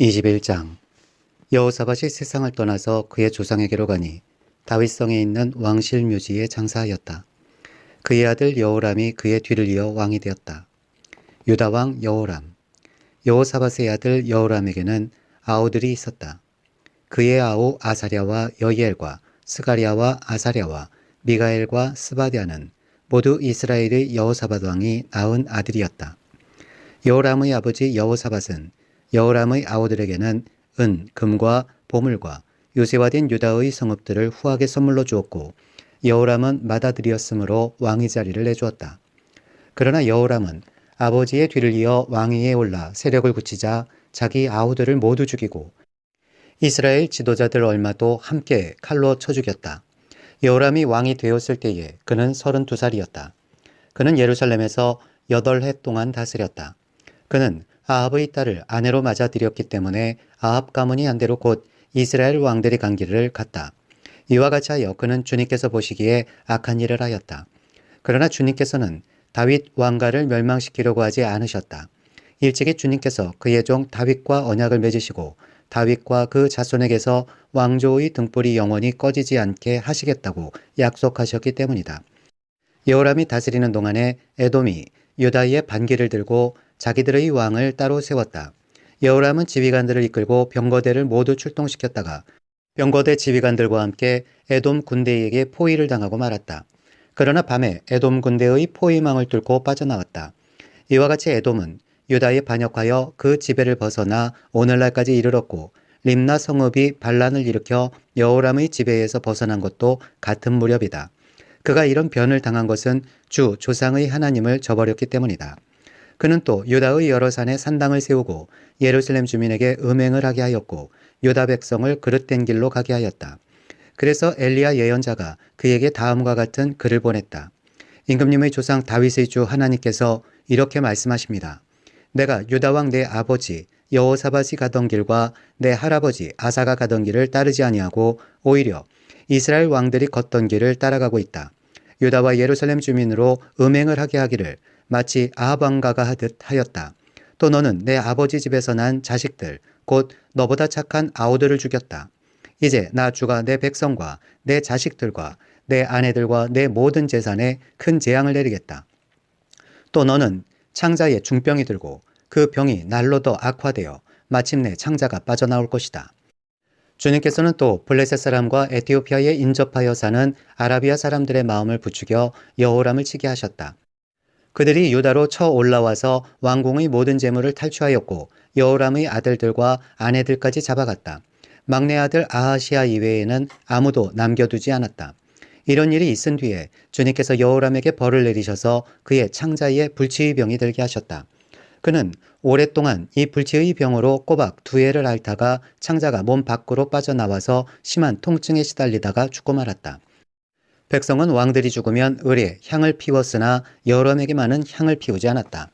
21장 여호사밧이 세상을 떠나서 그의 조상에게로 가니 다윗성에 있는 왕실 묘지에 장사하였다. 그의 아들 여호람이 그의 뒤를 이어 왕이 되었다. 유다 왕 여호람. 여호사밧의 아들 여호람에게는 아우들이 있었다. 그의 아우 아사랴와 여이엘과 스가랴와 아사랴와 미가엘과 스바랴는 모두 이스라엘의 여호사밧 왕이 낳은 아들이었다. 여호람의 아버지 여호사밧은 여호람의 아우들에게는 은, 금과 보물과 요새화된 유다의 성읍들을 후하게 선물로 주었고 여호람은 맏아들이었으므로 왕의 자리를 내주었다. 그러나 여호람은 아버지의 뒤를 이어 왕위에 올라 세력을 굳히자 자기 아우들을 모두 죽이고 이스라엘 지도자들 얼마도 함께 칼로 쳐 죽였다. 여호람이 왕이 되었을 때에 그는 32살이었다. 그는 예루살렘에서 8해 동안 다스렸다. 그는 아합의 딸을 아내로 맞아들였기 때문에 아합 가문이 한 대로 곧 이스라엘 왕들이 간 길을 갔다. 이와 같이 하여 그는 주님께서 보시기에 악한 일을 하였다. 그러나 주님께서는 다윗 왕가를 멸망시키려고 하지 않으셨다. 일찍이 주님께서 그의 종 다윗과 언약을 맺으시고 다윗과 그 자손에게서 왕조의 등불이 영원히 꺼지지 않게 하시겠다고 약속하셨기 때문이다. 여호람이 다스리는 동안에 에돔이 유다의 반기를 들고 자기들의 왕을 따로 세웠다. 여호람은 지휘관들을 이끌고 병거대를 모두 출동시켰다가 병거대 지휘관들과 함께 에돔 군대에게 포위를 당하고 말았다. 그러나 밤에 에돔 군대의 포위망을 뚫고 빠져나왔다. 이와 같이 에돔은 유다에 반역하여 그 지배를 벗어나 오늘날까지 이르렀고 림나 성읍이 반란을 일으켜 여호람의 지배에서 벗어난 것도 같은 무렵이다. 그가 이런 변을 당한 것은 주 조상의 하나님을 저버렸기 때문이다. 그는 또 유다의 여러 산에 산당을 세우고 예루살렘 주민에게 음행을 하게 하였고 유다 백성을 그릇된 길로 가게 하였다. 그래서 엘리야 예언자가 그에게 다음과 같은 글을 보냈다. 임금님의 조상 다윗의 주 하나님께서 이렇게 말씀하십니다. 내가 유다 왕 내 아버지 여호사밧이 가던 길과 내 할아버지 아사가 가던 길을 따르지 아니하고 오히려 이스라엘 왕들이 걷던 길을 따라가고 있다. 유다와 예루살렘 주민으로 음행을 하게 하기를 마치 아합 왕가가 하듯 하였다. 또 너는 내 아버지 집에서 난 자식들 곧 너보다 착한 아우들을 죽였다. 이제 나 주가 내 백성과 내 자식들과 내 아내들과 내 모든 재산에 큰 재앙을 내리겠다. 또 너는 창자에 중병이 들고 그 병이 날로 더 악화되어 마침내 창자가 빠져나올 것이다. 주님께서는 또 블레셋 사람과 에티오피아에 인접하여 사는 아라비아 사람들의 마음을 부추겨 여호람을 치게 하셨다. 그들이 유다로 쳐 올라와서 왕궁의 모든 재물을 탈취하였고 여호람의 아들들과 아내들까지 잡아갔다. 막내 아들 아하시아 이외에는 아무도 남겨두지 않았다. 이런 일이 있은 뒤에 주님께서 여호람에게 벌을 내리셔서 그의 창자에 불치의 병이 들게 하셨다. 그는 오랫동안 이 불치의 병으로 꼬박 2해를 앓다가 창자가 몸 밖으로 빠져나와서 심한 통증에 시달리다가 죽고 말았다. 백성은 왕들이 죽으면 을에 향을 피웠으나 여호람에게만은 향을 피우지 않았다.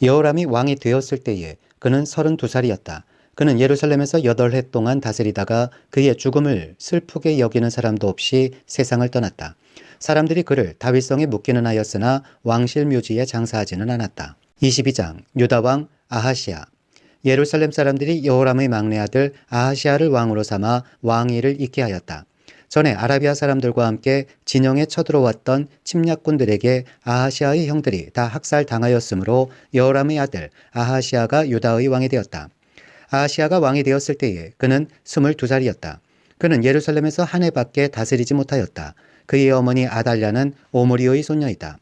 여호람이 왕이 되었을 때에 그는 32살이었다. 그는 예루살렘에서 8해 동안 다스리다가 그의 죽음을 슬프게 여기는 사람도 없이 세상을 떠났다. 사람들이 그를 다윗성에 묻기는 하였으나 왕실 묘지에 장사하지는 않았다. 22장 유다 왕 아하시아. 예루살렘 사람들이 여호람의 막내 아들 아하시아를 왕으로 삼아 왕위를 잇게 하였다. 전에 아라비아 사람들과 함께 진영에 쳐들어왔던 침략군들에게 아하시아의 형들이 다 학살당하였으므로 여호람의 아들 아하시아가 유다의 왕이 되었다. 아하시아가 왕이 되었을 때에 그는 22살이었다. 그는 예루살렘에서 한 해밖에 다스리지 못하였다. 그의 어머니 아달랴는 오므리의 손녀이다.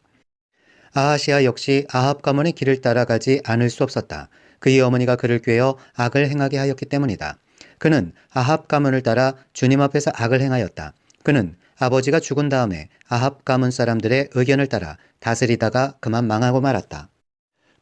아하시아 역시 아합 가문의 길을 따라가지 않을 수 없었다. 그의 어머니가 그를 꾀어 악을 행하게 하였기 때문이다. 그는 아합 가문을 따라 주님 앞에서 악을 행하였다. 그는 아버지가 죽은 다음에 아합 가문 사람들의 의견을 따라 다스리다가 그만 망하고 말았다.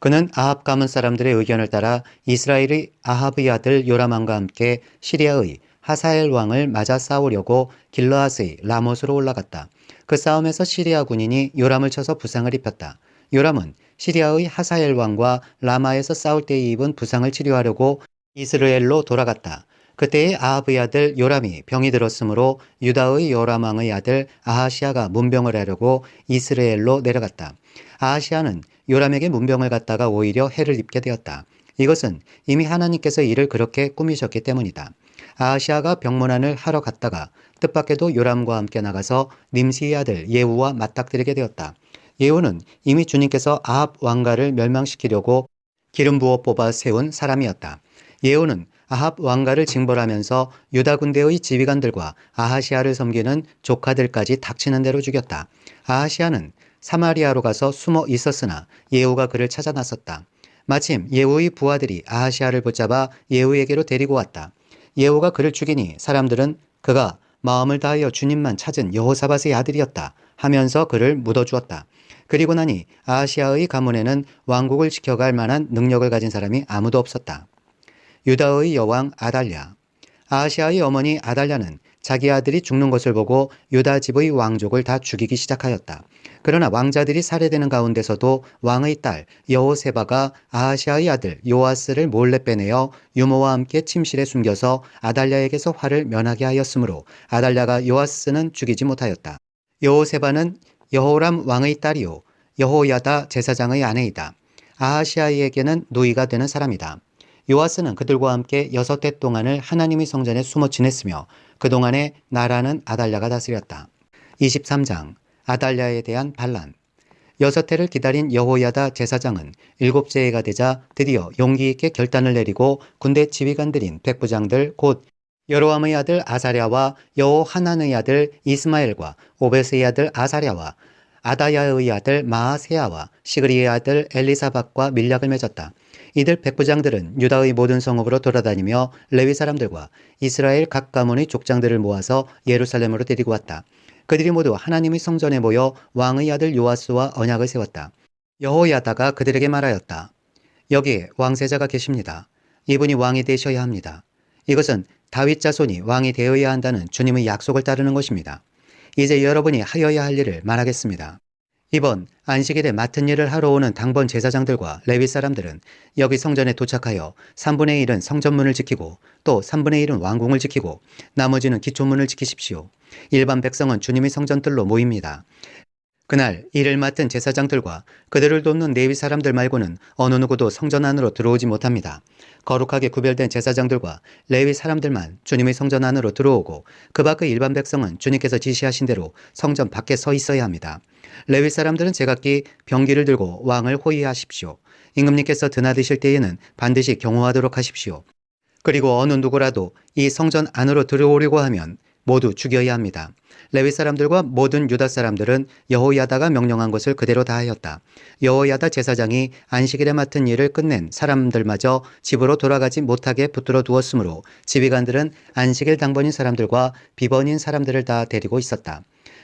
그는 아합 가문 사람들의 의견을 따라 이스라엘의 아합의 아들 요람왕과 함께 시리아의 하사엘 왕을 맞아 싸우려고 길르앗의 라못으로 올라갔다. 그 싸움에서 시리아 군인이 요람을 쳐서 부상을 입혔다. 요람은 시리아의 하사엘 왕과 라마에서 싸울 때에 입은 부상을 치료하려고 이스라엘로 돌아갔다. 그때의 아합의 아들 요람이 병이 들었으므로 유다의 요람 왕의 아들 아하시아가 문병을 하려고 이스라엘로 내려갔다. 아하시아는 요람에게 문병을 갖다가 오히려 해를 입게 되었다. 이것은 이미 하나님께서 이를 그렇게 꾸미셨기 때문이다. 아하시아가 병문안을 하러 갔다가 뜻밖에도 요람과 함께 나가서 nim시의 아들 예후와 맞닥뜨리게 되었다. 예후는 이미 주님께서 아합 왕가를 멸망시키려고 기름 부어 뽑아 세운 사람이었다. 예후는 아합 왕가를 징벌하면서 유다 군대의 지휘관들과 아하시아를 섬기는 조카들까지 닥치는 대로 죽였다. 아하시아는 사마리아로 가서 숨어 있었으나 예후가 그를 찾아 나섰다. 마침 예후의 부하들이 아하시아를 붙잡아 예후에게로 데리고 왔다. 예후가 그를 죽이니 사람들은 그가 마음을 다하여 주님만 찾은 여호사밧의 아들이었다 하면서 그를 묻어주었다. 그리고 나니 아하시아의 가문에는 왕국을 지켜갈 만한 능력을 가진 사람이 아무도 없었다. 유다의 여왕 아달랴. 아하시아의 어머니 아달랴는 자기 아들이 죽는 것을 보고 유다 집의 왕족을 다 죽이기 시작하였다. 그러나 왕자들이 살해되는 가운데서도 왕의 딸 여호세바가 아하시아의 아들 요아스를 몰래 빼내어 유모와 함께 침실에 숨겨서 아달랴에게서 화를 면하게 하였으므로 아달랴가 요아스는 죽이지 못하였다. 여호세바는 여호람 왕의 딸이요 여호야다 제사장의 아내이다. 아하시아에게는 누이가 되는 사람이다. 요아스는 그들과 함께 6해 동안을 하나님의 성전에 숨어 지냈으며 그동안에 나라는 아달랴가 다스렸다. 23장 아달랴에 대한 반란. 6해를 기다린 여호야다 제사장은 7째 해가 되자 드디어 용기 있게 결단을 내리고 군대 지휘관들인 백부장들 곧 여로함의 아들 아사랴와 여호하난의 아들 이스마엘과 오벳의 아들 아사랴와 아다야의 아들 마아세야와 시그리의 아들 엘리사박과 밀약을 맺었다. 이들 백부장들은 유다의 모든 성읍으로 돌아다니며 레위 사람들과 이스라엘 각 가문의 족장들을 모아서 예루살렘으로 데리고 왔다. 그들이 모두 하나님의 성전에 모여 왕의 아들 요아스와 언약을 세웠다. 여호야다가 그들에게 말하였다. 여기에 왕세자가 계십니다. 이분이 왕이 되셔야 합니다. 이것은 다윗 자손이 왕이 되어야 한다는 주님의 약속을 따르는 것입니다. 이제 여러분이 하여야 할 일을 말하겠습니다. 이번 안식일에 맡은 일을 하러 오는 당번 제사장들과 레위 사람들은 여기 성전에 도착하여 3분의 1은 성전문을 지키고 또 3분의 1은 왕궁을 지키고 나머지는 기초문을 지키십시오. 일반 백성은 주님의 성전들로 모입니다. 그날 일을 맡은 제사장들과 그들을 돕는 레위 사람들 말고는 어느 누구도 성전 안으로 들어오지 못합니다. 거룩하게 구별된 제사장들과 레위 사람들만 주님의 성전 안으로 들어오고 그 밖의 일반 백성은 주님께서 지시하신 대로 성전 밖에 서 있어야 합니다. 레위 사람들은 제각기 병기를 들고 왕을 호위하십시오. 임금님께서 드나드실 때에는 반드시 경호하도록 하십시오. 그리고 어느 누구라도 이 성전 안으로 들어오려고 하면 모두 죽여야 합니다. 레위 사람들과 모든 유다 사람들은 여호야다가 명령한 것을 그대로 다하였다. 여호야다 제사장이 안식일에 맡은 일을 끝낸 사람들마저 집으로 돌아가지 못하게 붙들어 두었으므로 지휘관들은 안식일 당번인 사람들과 비번인 사람들을 다 데리고 있었다.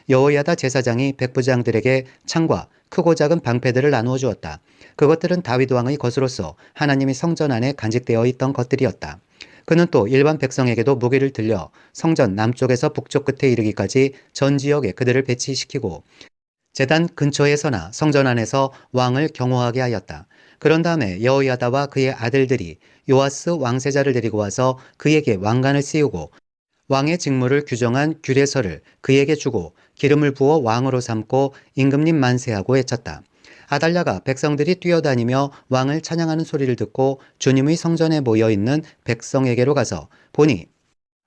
여호야다 제사장이 백부장들에게 창과 크고 작은 방패들을 나누어 주었다. 그것들은 다윗 왕의 것으로서 하나님의 성전 안에 간직되어 있던 것들이었다. 그는 또 일반 백성에게도 무기를 들려 성전 남쪽에서 북쪽 끝에 이르기까지 전 지역에 그들을 배치시키고 제단 근처에서나 성전 안에서 왕을 경호하게 하였다. 그런 다음에 여호야다와 그의 아들들이 요아스 왕세자를 데리고 와서 그에게 왕관을 씌우고 왕의 직무를 규정한 규례서를 그에게 주고 기름을 부어 왕으로 삼고 임금님 만세하고 외쳤다. 아달랴가 백성들이 뛰어다니며 왕을 찬양하는 소리를 듣고 주님의 성전에 모여있는 백성에게로 가서 보니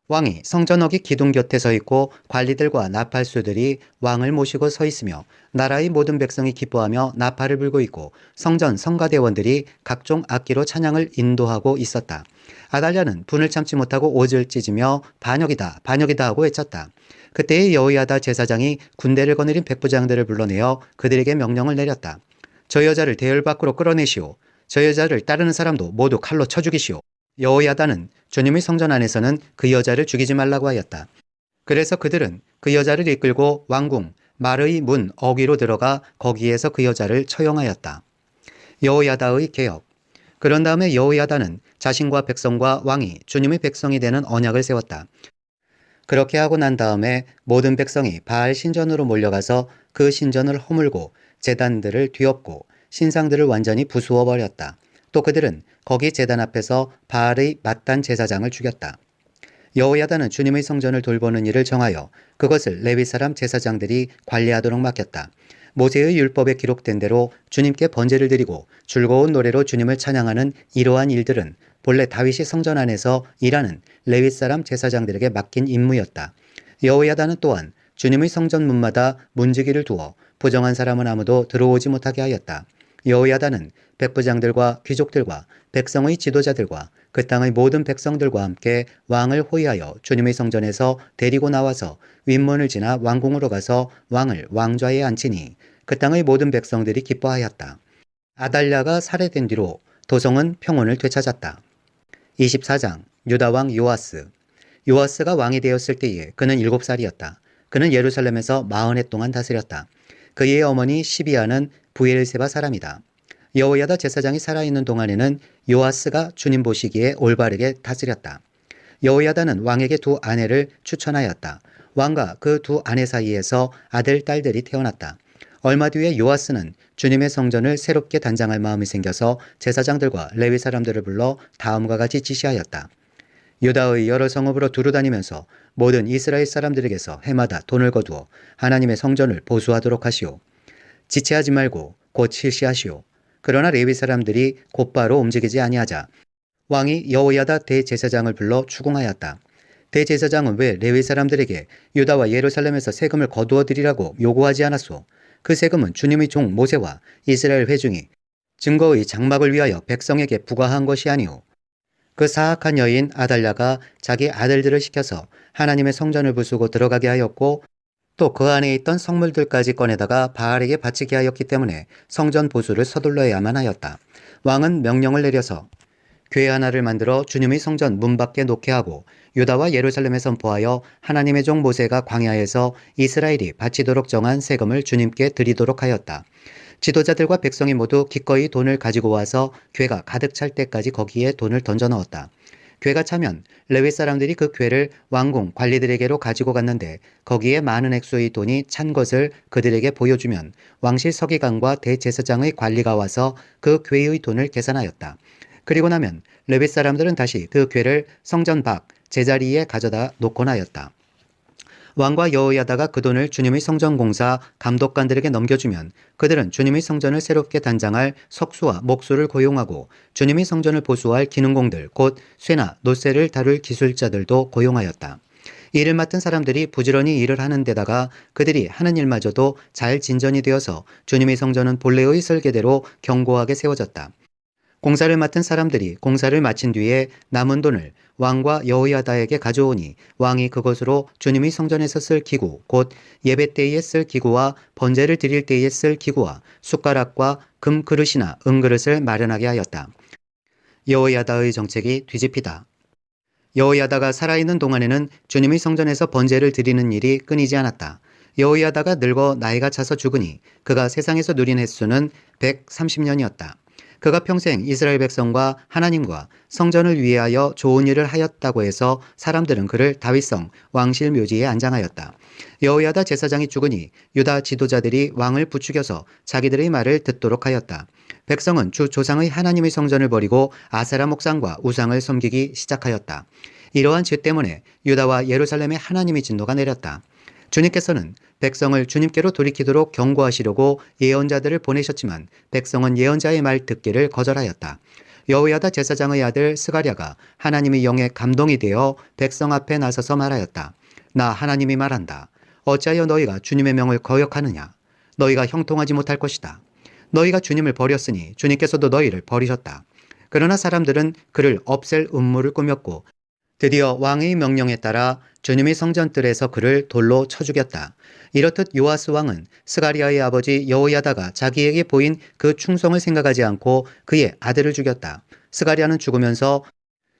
왕이 성전어기 기둥 곁에 서 있고 관리들과 나팔수들이 왕을 모시고 서 있으며 나라의 모든 백성이 기뻐하며 나팔을 불고 있고 성전 성가대원들이 각종 악기로 찬양을 인도하고 있었다. 아달랴는 분을 참지 못하고 오질 찢으며 반역이다 반역이다 하고 외쳤다. 그때의 여호야다 제사장이 군대를 거느린 백부장들을 불러내어 그들에게 명령을 내렸다. 저 여자를 대열 밖으로 끌어내시오. 저 여자를 따르는 사람도 모두 칼로 쳐 죽이시오. 여호야다는 주님의 성전 안에서는 그 여자를 죽이지 말라고 하였다. 그래서 그들은 그 여자를 이끌고 왕궁 말의 문 어귀로 들어가 거기에서 그 여자를 처형하였다. 여호야다의 개혁. 그런 다음에 여호야다는 자신과 백성과 왕이 주님의 백성이 되는 언약을 세웠다. 그렇게 하고 난 다음에 모든 백성이 바알 신전으로 몰려가서 그 신전을 허물고 제단들을 뒤엎고 신상들을 완전히 부수어 버렸다. 또 그들은 거기 제단 앞에서 바알의 맏단 제사장을 죽였다. 여호야다는 주님의 성전을 돌보는 일을 정하여 그것을 레위 사람 제사장들이 관리하도록 맡겼다. 모세의 율법에 기록된 대로 주님께 번제를 드리고 즐거운 노래로 주님을 찬양하는 이러한 일들은 본래 다윗이 성전 안에서 일하는 레위 사람 제사장들에게 맡긴 임무였다. 여호야다는 또한 주님의 성전 문마다 문지기를 두어 부정한 사람은 아무도 들어오지 못하게 하였다. 여호야다는 백부장들과 귀족들과 백성의 지도자들과 그 땅의 모든 백성들과 함께 왕을 호위하여 주님의 성전에서 데리고 나와서 윗문을 지나 왕궁으로 가서 왕을 왕좌에 앉히니 그 땅의 모든 백성들이 기뻐하였다. 아달랴가 살해된 뒤로 도성은 평온을 되찾았다. 24장 유다왕 요아스. 요아스가 왕이 되었을 때에 그는 7살이었다. 그는 예루살렘에서 40해 동안 다스렸다. 그의 어머니 시비아는 부엘세바 사람이다. 여호야다 제사장이 살아있는 동안에는 요아스가 주님 보시기에 올바르게 다스렸다. 여호야다는 왕에게 두 아내를 추천하였다. 왕과 그 두 아내 사이에서 아들, 딸들이 태어났다. 얼마 뒤에 요아스는 주님의 성전을 새롭게 단장할 마음이 생겨서 제사장들과 레위 사람들을 불러 다음과 같이 지시하였다. 유다의 여러 성읍으로 두루다니면서 모든 이스라엘 사람들에게서 해마다 돈을 거두어 하나님의 성전을 보수하도록 하시오. 지체하지 말고 곧 실시하시오. 그러나 레위 사람들이 곧바로 움직이지 아니하자 왕이 여호야다 대제사장을 불러 추궁하였다. 대제사장은 왜 레위 사람들에게 유다와 예루살렘에서 세금을 거두어 드리라고 요구하지 않았소? 그 세금은 주님의 종 모세와 이스라엘 회중이 증거의 장막을 위하여 백성에게 부과한 것이 아니오. 그 사악한 여인 아달랴가 자기 아들들을 시켜서 하나님의 성전을 부수고 들어가게 하였고 또 그 안에 있던 성물들까지 꺼내다가 바알에게 바치게 하였기 때문에 성전 보수를 서둘러야만 하였다. 왕은 명령을 내려서 궤 하나를 만들어 주님의 성전 문 밖에 놓게 하고 유다와 예루살렘에 선포하여 하나님의 종 모세가 광야에서 이스라엘이 바치도록 정한 세금을 주님께 드리도록 하였다. 지도자들과 백성이 모두 기꺼이 돈을 가지고 와서 궤가 가득 찰 때까지 거기에 돈을 던져 넣었다. 궤가 차면 레위 사람들이 그 궤를 왕궁 관리들에게로 가지고 갔는데 거기에 많은 액수의 돈이 찬 것을 그들에게 보여주면 왕실 서기관과 대제사장의 관리가 와서 그 궤의 돈을 계산하였다. 그리고 나면 레위 사람들은 다시 그 궤를 성전 밖 제자리에 가져다 놓곤 하였다. 왕과 여호야다가 그 돈을 주님의 성전 공사 감독관들에게 넘겨주면 그들은 주님의 성전을 새롭게 단장할 석수와 목수를 고용하고 주님의 성전을 보수할 기능공들 곧 쇠나 노쇠를 다룰 기술자들도 고용하였다. 일을 맡은 사람들이 부지런히 일을 하는 데다가 그들이 하는 일마저도 잘 진전이 되어서 주님의 성전은 본래의 설계대로 견고하게 세워졌다. 공사를 맡은 사람들이 공사를 마친 뒤에 남은 돈을 왕과 여호야다에게 가져오니 왕이 그것으로 주님의 성전에서 쓸 기구 곧 예배 때에 쓸 기구와 번제를 드릴 때에 쓸 기구와 숟가락과 금 그릇이나 은그릇을 마련하게 하였다. 여호야다의 정책이 뒤집히다. 여호야다가 살아있는 동안에는 주님의 성전에서 번제를 드리는 일이 끊이지 않았다. 여호야다가 늙어 나이가 차서 죽으니 그가 세상에서 누린 횟수는 130년이었다. 그가 평생 이스라엘 백성과 하나님과 성전을 위하여 좋은 일을 하였다고 해서 사람들은 그를 다윗성 왕실 묘지에 안장하였다. 여호야다 제사장이 죽으니 유다 지도자들이 왕을 부추겨서 자기들의 말을 듣도록 하였다. 백성은 주 조상의 하나님의 성전을 버리고 아세라 목상과 우상을 섬기기 시작하였다. 이러한 죄 때문에 유다와 예루살렘에 하나님의 진노가 내렸다. 주님께서는 백성을 주님께로 돌이키도록 경고하시려고 예언자들을 보내셨지만 백성은 예언자의 말 듣기를 거절하였다. 여호야다 제사장의 아들 스가랴가 하나님의 영에 감동이 되어 백성 앞에 나서서 말하였다. 나 하나님이 말한다. 어찌하여 너희가 주님의 명을 거역하느냐? 너희가 형통하지 못할 것이다. 너희가 주님을 버렸으니 주님께서도 너희를 버리셨다. 그러나 사람들은 그를 없앨 음모를 꾸몄고 드디어 왕의 명령에 따라 주님의 성전뜰에서 그를 돌로 쳐 죽였다. 이렇듯 요아스 왕은 스가리아의 아버지 여호야다가 자기에게 보인 그 충성을 생각하지 않고 그의 아들을 죽였다. 스가리아는 죽으면서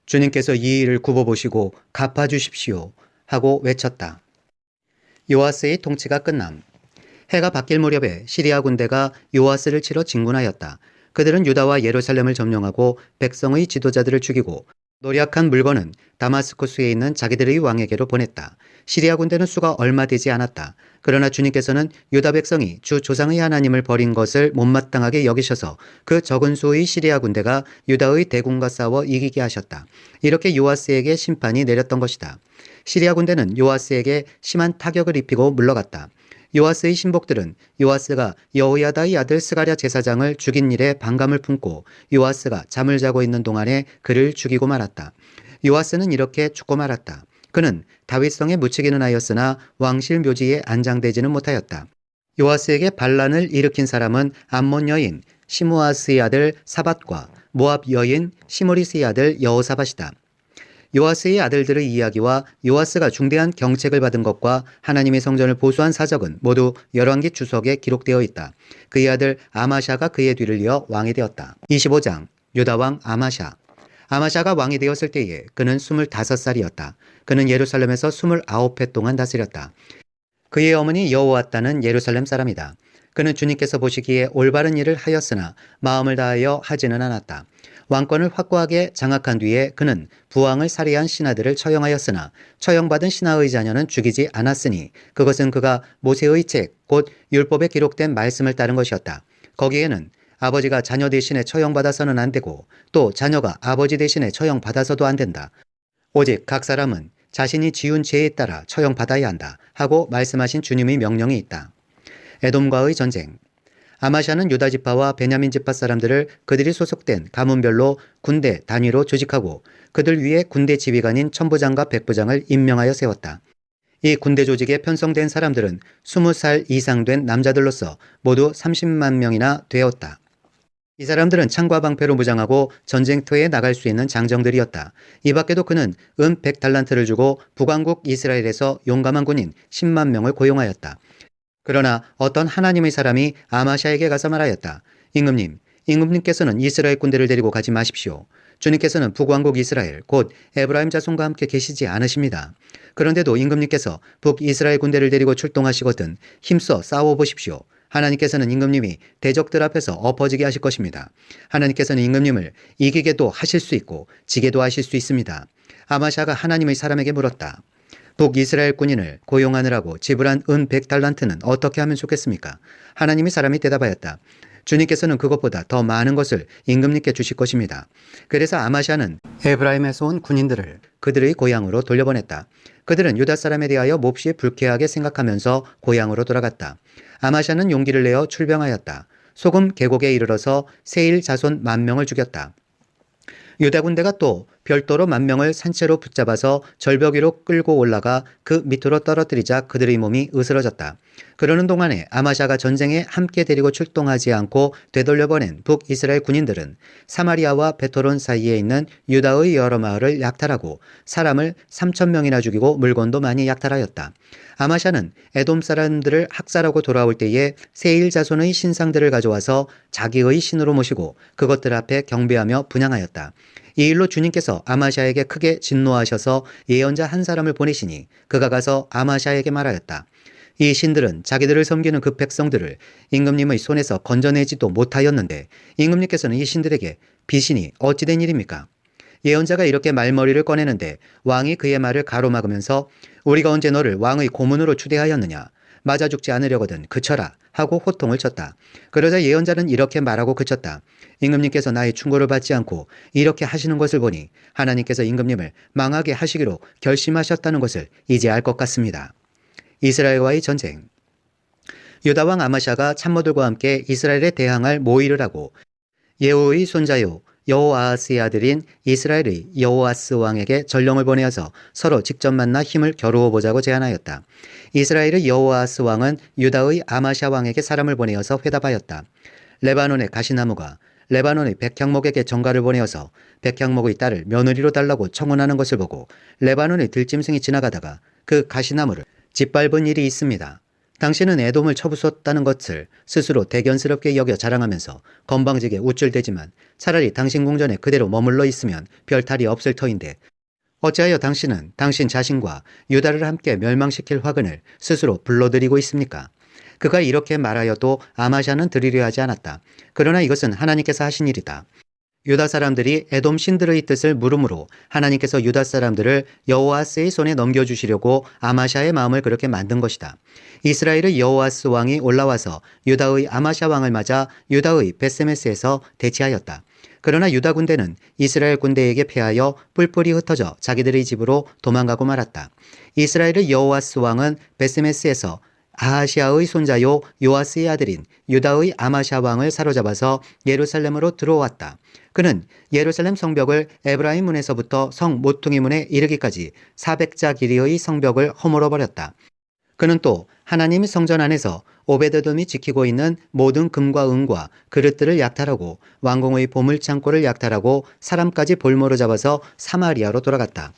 주님께서 이 일을 굽어보시고 갚아주십시오 하고 외쳤다. 요아스의 통치가 끝남. 해가 바뀔 무렵에 시리아 군대가 요아스를 치러 진군하였다. 그들은 유다와 예루살렘을 점령하고 백성의 지도자들을 죽이고 노략한 물건은 다마스쿠스에 있는 자기들의 왕에게로 보냈다. 시리아 군대는 수가 얼마 되지 않았다. 그러나 주님께서는 유다 백성이 주 조상의 하나님을 버린 것을 못마땅하게 여기셔서 그 적은 수의 시리아 군대가 유다의 대군과 싸워 이기게 하셨다. 이렇게 요아스에게 심판이 내렸던 것이다. 시리아 군대는 요아스에게 심한 타격을 입히고 물러갔다. 요아스의 신복들은 요아스가 여호야다의 아들 스가랴 제사장을 죽인 일에 반감을 품고 요아스가 잠을 자고 있는 동안에 그를 죽이고 말았다. 요아스는 이렇게 죽고 말았다. 그는 다윗성에 묻히기는 하였으나 왕실 묘지에 안장되지는 못하였다. 요아스에게 반란을 일으킨 사람은 암몬 여인 시므아스의 아들 사밧과 모압 여인 시므리스의 아들 여호사밧이다. 요아스의 아들들의 이야기와 요아스가 중대한 경책을 받은 것과 하나님의 성전을 보수한 사적은 모두 열왕기 주석에 기록되어 있다. 그의 아들 아마샤가 그의 뒤를 이어 왕이 되었다. 25장 유다왕 아마샤. 아마샤가 왕이 되었을 때에 그는 25살이었다. 그는 예루살렘에서 29해 동안 다스렸다. 그의 어머니 여호아따는 예루살렘 사람이다. 그는 주님께서 보시기에 올바른 일을 하였으나 마음을 다하여 하지는 않았다. 왕권을 확고하게 장악한 뒤에 그는 부왕을 살해한 신하들을 처형하였으나 처형받은 신하의 자녀는 죽이지 않았으니 그것은 그가 모세의 책 곧 율법에 기록된 말씀을 따른 것이었다. 거기에는 아버지가 자녀 대신에 처형받아서는 안 되고 또 자녀가 아버지 대신에 처형받아서도 안 된다. 오직 각 사람은 자신이 지은 죄에 따라 처형받아야 한다 하고 말씀하신 주님의 명령이 있다. 에돔과의 전쟁. 아마샤는 유다 지파와 베냐민 지파 사람들을 그들이 소속된 가문별로 군대 단위로 조직하고 그들 위에 군대 지휘관인 천부장과 백부장을 임명하여 세웠다. 이 군대 조직에 편성된 사람들은 20살 이상 된 남자들로서 모두 30만 명이나 되었다. 이 사람들은 창과 방패로 무장하고 전쟁터에 나갈 수 있는 장정들이었다. 이 밖에도 그는 은 100달란트를 주고 북왕국 이스라엘에서 용감한 군인 10만 명을 고용하였다. 그러나 어떤 하나님의 사람이 아마샤에게 가서 말하였다. 임금님께서는 이스라엘 군대를 데리고 가지 마십시오. 주님께서는 북왕국 이스라엘 곧 에브라임 자손과 함께 계시지 않으십니다. 그런데도 임금님께서 북이스라엘 군대를 데리고 출동하시거든 힘써 싸워보십시오. 하나님께서는 임금님이 대적들 앞에서 엎어지게 하실 것입니다. 하나님께서는 임금님을 이기게도 하실 수 있고 지게도 하실 수 있습니다. 아마샤가 하나님의 사람에게 물었다. 북이스라엘 군인을 고용하느라고 지불한 은 100달란트는 어떻게 하면 좋겠습니까? 하나님의 사람이 대답하였다. 주님께서는 그것보다 더 많은 것을 임금님께 주실 것입니다. 그래서 아마샤는 에브라임에서 온 군인들을 그들의 고향으로 돌려보냈다. 그들은 유다 사람에 대하여 몹시 불쾌하게 생각하면서 고향으로 돌아갔다. 아마샤는 용기를 내어 출병하였다. 소금 계곡에 이르러서 세일 자손 10,000명을 죽였다. 유다 군대가 또 별도로 10,000명을 산채로 붙잡아서 절벽 위로 끌고 올라가 그 밑으로 떨어뜨리자 그들의 몸이 으스러졌다. 그러는 동안에 아마샤가 전쟁에 함께 데리고 출동하지 않고 되돌려보낸 북이스라엘 군인들은 사마리아와 베토론 사이에 있는 유다의 여러 마을을 약탈하고 사람을 3,000명이나 죽이고 물건도 많이 약탈하였다. 아마샤는 에돔 사람들을 학살하고 돌아올 때에 세일 자손의 신상들을 가져와서 자기의 신으로 모시고 그것들 앞에 경배하며 분향하였다. 이 일로 주님께서 아마샤에게 크게 진노하셔서 예언자 한 사람을 보내시니 그가 가서 아마샤에게 말하였다. 이 신들은 자기들을 섬기는 그 백성들을 임금님의 손에서 건져내지도 못하였는데 임금님께서는 이 신들에게 비신이 어찌 된 일입니까? 예언자가 이렇게 말머리를 꺼내는데 왕이 그의 말을 가로막으면서 우리가 언제 너를 왕의 고문으로 추대하였느냐? 맞아 죽지 않으려거든 그쳐라 하고 호통을 쳤다. 그러자 예언자는 이렇게 말하고 그쳤다. 임금님께서 나의 충고를 받지 않고 이렇게 하시는 것을 보니 하나님께서 임금님을 망하게 하시기로 결심하셨다는 것을 이제 알 것 같습니다. 이스라엘과의 전쟁. 유다왕 아마샤가 참모들과 함께 이스라엘에 대항할 모의를 하고 예후의 손자요 여호아하스의 아들인 이스라엘의 여호아스 왕에게 전령을 보내어서 서로 직접 만나 힘을 겨루어 보자고 제안하였다. 이스라엘의 여호아스 왕은 유다의 아마샤 왕에게 사람을 보내어서 회답하였다. 레바논의 가시나무가 레바논의 백향목에게 전가를 보내어서 백향목의 딸을 며느리로 달라고 청혼하는 것을 보고 레바논의 들짐승이 지나가다가 그 가시나무를 짓밟은 일이 있습니다. 당신은 에돔을 쳐부쉈다는 것을 스스로 대견스럽게 여겨 자랑하면서 건방지게 우쭐대지만 차라리 당신 궁전에 그대로 머물러 있으면 별 탈이 없을 터인데 어찌하여 당신은 당신 자신과 유다를 함께 멸망시킬 화근을 스스로 불러들이고 있습니까? 그가 이렇게 말하여도 아마샤는 들으려 하지 않았다. 그러나 이것은 하나님께서 하신 일이다. 유다 사람들이 에돔 신들의 뜻을 물음으로 하나님께서 유다 사람들을 여호아스의 손에 넘겨주시려고 아마샤의 마음을 그렇게 만든 것이다. 이스라엘의 여호아스 왕이 올라와서 유다의 아마샤 왕을 맞아 유다의 벳세메스에서 대치하였다. 그러나 유다 군대는 이스라엘 군대에게 패하여 뿔뿔이 흩어져 자기들의 집으로 도망가고 말았다. 이스라엘의 여호아스 왕은 벳세메스에서 아하시아의 손자요 요아스의 아들인 유다의 아마샤 왕을 사로잡아서 예루살렘으로 들어왔다. 그는 예루살렘 성벽을 에브라임 문에서부터 성 모퉁이 문에 이르기까지 400자 길이의 성벽을 허물어 버렸다. 그는 또 하나님의 성전 안에서 오베드돔이 지키고 있는 모든 금과 은과 그릇들을 약탈하고 왕궁의 보물창고를 약탈하고 사람까지 볼모로 잡아서 사마리아로 돌아갔다.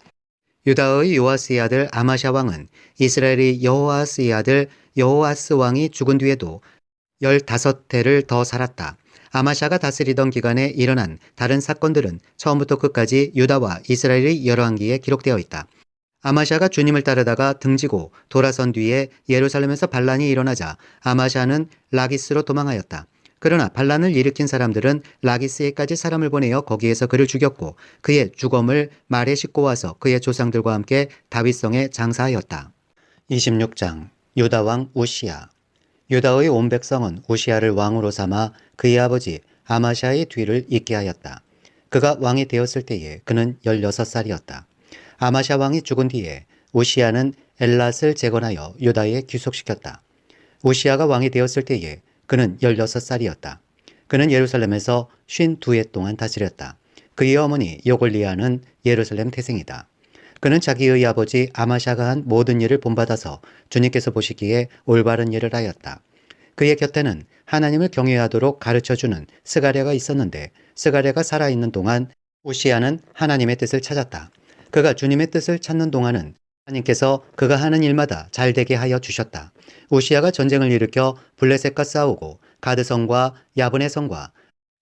유다의 요아스의 아들 아마샤 왕은 이스라엘의 여호아스의 아들 여호아스 왕이 죽은 뒤에도 15해를 더 살았다. 아마샤가 다스리던 기간에 일어난 다른 사건들은 처음부터 끝까지 유다와 이스라엘의 열왕기에 기록되어 있다. 아마샤가 주님을 따르다가 등지고 돌아선 뒤에 예루살렘에서 반란이 일어나자 아마샤는 라기스로 도망하였다. 그러나 반란을 일으킨 사람들은 라기스에까지 사람을 보내어 거기에서 그를 죽였고 그의 주검을 말에 싣고 와서 그의 조상들과 함께 다윗성에 장사하였다. 26장 유다왕 우시야. 유다의 온 백성은 우시야를 왕으로 삼아 그의 아버지 아마샤의 뒤를 잇게 하였다. 그가 왕이 되었을 때에 그는 16살이었다. 아마샤 왕이 죽은 뒤에 우시야는 엘랏을 재건하여 유다에 귀속시켰다. 우시야가 왕이 되었을 때에 그는 16살이었다. 그는 예루살렘에서 52해 동안 다스렸다. 그의 어머니 요골리아는 예루살렘 태생이다. 그는 자기의 아버지 아마샤가 한 모든 일을 본받아서 주님께서 보시기에 올바른 일을 하였다. 그의 곁에는 하나님을 경외하도록 가르쳐주는 스가랴가 있었는데 스가랴가 살아있는 동안 우시야는 하나님의 뜻을 찾았다. 그가 주님의 뜻을 찾는 동안은 하나님께서 그가 하는 일마다 잘되게 하여 주셨다. 우시야가 전쟁을 일으켜 블레셋과 싸우고 가드성과 야브네 성과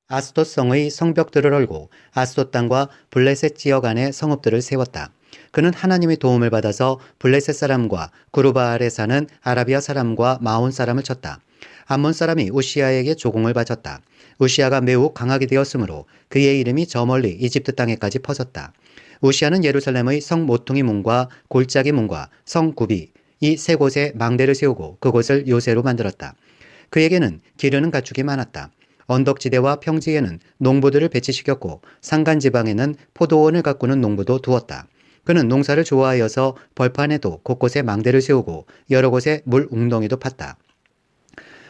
아스돗 성의 성벽들을 헐고 아스돗 땅과 블레셋 지역 안에 성읍들을 세웠다. 그는 하나님의 도움을 받아서 블레셋 사람과 구르바알에 사는 아라비아 사람과 마온 사람을 쳤다. 암몬 사람이 우시야에게 조공을 바쳤다. 우시야가 매우 강하게 되었으므로 그의 이름이 저 멀리 이집트 땅에까지 퍼졌다. 우시야는 예루살렘의 성 모퉁이 문과 골짜기 문과 성 구비 이 세 곳에 망대를 세우고 그곳을 요새로 만들었다. 그에게는 기르는 가축이 많았다. 언덕지대와 평지에는 농부들을 배치시켰고 산간지방에는 포도원을 가꾸는 농부도 두었다. 그는 농사를 좋아하여서 벌판에도 곳곳에 망대를 세우고 여러 곳에 물 웅덩이도 팠다.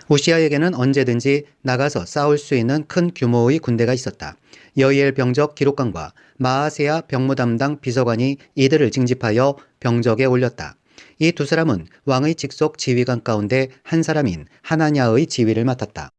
우시야에게는 언제든지 나가서 싸울 수 있는 큰 규모의 군대가 있었다. 여이엘 병적 기록관과 마아세야 병무 담당 비서관이 이들을 징집하여 병적에 올렸다. 이 두 사람은 왕의 직속 지휘관 가운데 한 사람인 하나냐의 지휘를 맡았다.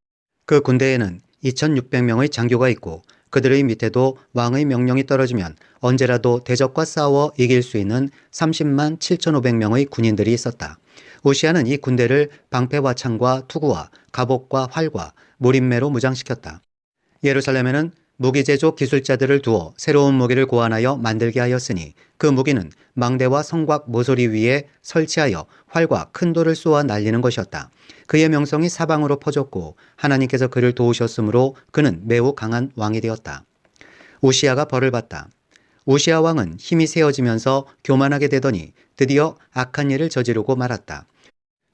그 군대에는 2600명의 장교가 있고 그들의 밑에도 왕의 명령이 떨어지면 언제라도 대적과 싸워 이길 수 있는 30만 7500명의 군인들이 있었다. 우시야는 이 군대를 방패와 창과 투구와 갑옷과 활과 무림매로 무장시켰다. 예루살렘에는 무기제조 기술자들을 두어 새로운 무기를 고안하여 만들게 하였으니 그 무기는 망대와 성곽 모서리 위에 설치하여 활과 큰 돌을 쏘아 날리는 것이었다. 그의 명성이 사방으로 퍼졌고 하나님께서 그를 도우셨으므로 그는 매우 강한 왕이 되었다. 우시야가 벌을 받다. 우시야 왕은 힘이 세어지면서 교만하게 되더니 드디어 악한 일을 저지르고 말았다.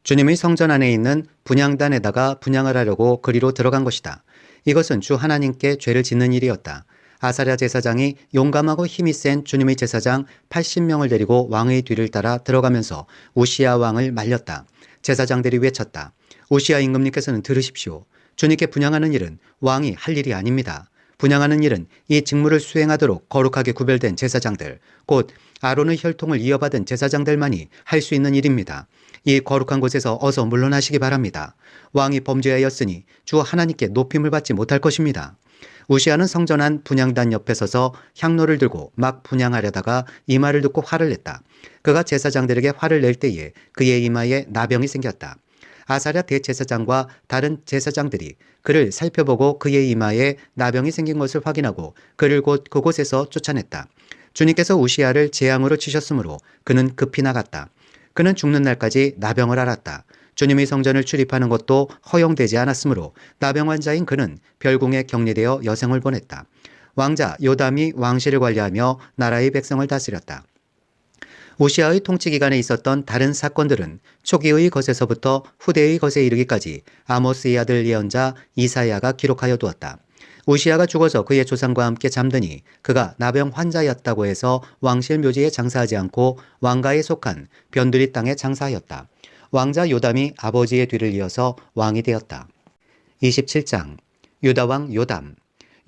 주님의 성전 안에 있는 분향단에다가 분향을 하려고 그리로 들어간 것이다. 이것은 주 하나님께 죄를 짓는 일이었다. 아사랴 제사장이 용감하고 힘이 센 주님의 제사장 80명을 데리고 왕의 뒤를 따라 들어가면서 우시야 왕을 말렸다. 제사장들이 외쳤다. 우시야 임금님께서는 들으십시오. 주님께 분향하는 일은 왕이 할 일이 아닙니다. 분향하는 일은 이 직무를 수행하도록 거룩하게 구별된 제사장들, 곧 아론의 혈통을 이어받은 제사장들만이 할 수 있는 일입니다. 이 거룩한 곳에서 어서 물러나시기 바랍니다. 왕이 범죄하였으니 주 하나님께 높임을 받지 못할 것입니다. 우시야는 성전 안 분향단 옆에 서서 향로를 들고 막 분향하려다가 이 말을 듣고 화를 냈다. 그가 제사장들에게 화를 낼 때에 그의 이마에 나병이 생겼다. 아사랴 대제사장과 다른 제사장들이 그를 살펴보고 그의 이마에 나병이 생긴 것을 확인하고 그를 곧 그곳에서 쫓아냈다. 주님께서 우시야를 재앙으로 치셨으므로 그는 급히 나갔다. 그는 죽는 날까지 나병을 앓았다. 주님의 성전을 출입하는 것도 허용되지 않았으므로 나병 환자인 그는 별궁에 격리되어 여생을 보냈다. 왕자 요담이 왕실을 관리하며 나라의 백성을 다스렸다. 우시야의 통치 기간에 있었던 다른 사건들은 초기의 것에서부터 후대의 것에 이르기까지 아모스의 아들 예언자 이사야가 기록하여 두었다. 우시야가 죽어서 그의 조상과 함께 잠드니 그가 나병 환자였다고 해서 왕실 묘지에 장사하지 않고 왕가에 속한 변두리 땅에 장사하였다. 왕자 요담이 아버지의 뒤를 이어서 왕이 되었다. 27장 유다왕 요담.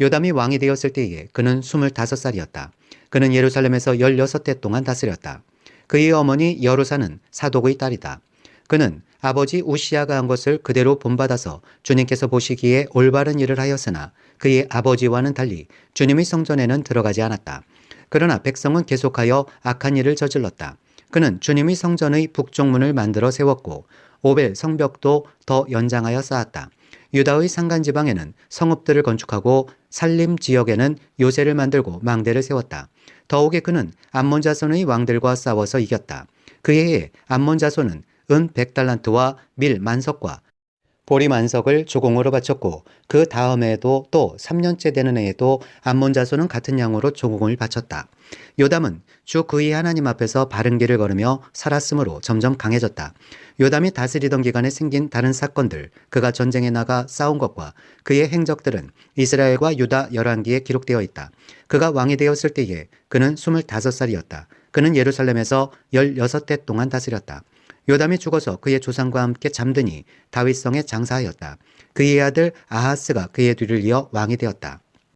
요담이 왕이 되었을 때에 그는 25살이었다. 그는 예루살렘에서 16대 동안 다스렸다. 그의 어머니 여루사는 사독의 딸이다. 그는 아버지 우시아가 한 것을 그대로 본받아서 주님께서 보시기에 올바른 일을 하였으나 그의 아버지와는 달리 주님의 성전에는 들어가지 않았다. 그러나 백성은 계속하여 악한 일을 저질렀다. 그는 주님의 성전의 북쪽문을 만들어 세웠고 오벨 성벽도 더 연장하여 쌓았다. 유다의 산간지방에는 성읍들을 건축하고 살림 지역에는 요새를 만들고 망대를 세웠다. 더욱에 그는 암몬 자손의 왕들과 싸워서 이겼다. 그 해에 암몬 자손은 은 100달란트와 밀 만석과 보리 만석을 조공으로 바쳤고 그 다음에도 또 3년째 되는 해에도 암몬 자손은 같은 양으로 조공을 바쳤다. 요담은 주 그의 하나님 앞에서 바른 길을 걸으며 살았으므로 점점 강해졌다. 요담이 다스리던 기간에 생긴 다른 사건들, 그가 전쟁에 나가 싸운 것과 그의 행적들은 이스라엘과 유다 열왕기에 기록되어 있다. 그가 왕이 되었을 때에 그는 25살이었다. 그는 예루살렘에서 16대 동안 다스렸다. 요담이 죽어서 그의 조상과 함께 잠드니 다윗성에 장사하였다. 그의 아들 아하스가 그의 뒤를 이어 왕이 되었다.